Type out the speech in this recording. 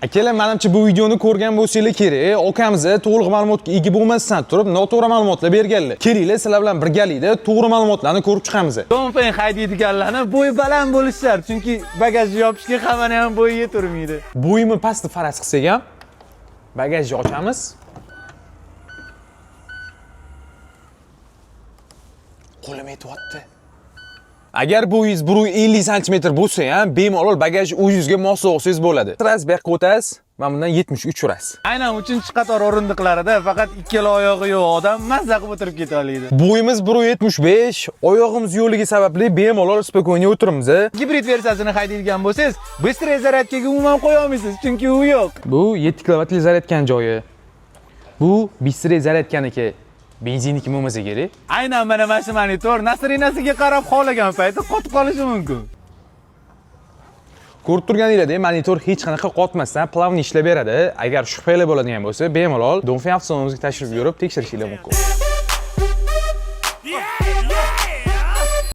Akalar, menimcha bu videoni ko'rgan bo'lsanglar kerak. Okamiz to'liq ma'lumotga ega bo'lmasdan turib, noto'g'ri ma'lumotlar berganlar. Kelinglar, sizlar bilan birgalikda to'g'ri ma'lumotlarni ko'rib chiqamiz. Donfen haydaydiganlarni bo'yi baland bo'lishi shart, chunki bagajni yopishga hammaning ham bo'yi yeturmaydi. Bo'yimi pastni faraz qilsak ham, bagajni ochamiz. Qo'lim yetyapti. Agar bo'yingiz 150 sm bo'lsa ham, bemalol bagaj o'zingizga mos olsangiz bo'ladi. Tras bu yoqqa o'tasiz, mana bundan 73 urasiz. Aynan 3-qator o'rindiqlarida faqat ikkala oyog'i yo'q odam mazza qilib o'tirib keta oladi. Bo'yimiz 175, oyog'imiz yo'qligi sababli bemalol spokойно o'tiramiz. Gibrid versiyasini haydaydigan bo'lsangiz, bыстрый zaryadkaga umuman qo'ya olmaysiz, chunki u yo'q. Bu 7 kilovatlik zaryadkan joyi. Bu bыстрый zaryadkaniki. Benzinniki bo'lmasa kerak. Aynan mana shu monitor nasrinasiga qarab xohlagan payti qotib qolishi mumkin. Ko'rib turganinglardek, monitor hech qanaqa qotmasdan plavni ishlab beradi. Agar shubhanglar bo'ladigan bo'lsa, bemalol Donfen avtosalonimizga tashrif buyurib tekshirishingiz mumkin.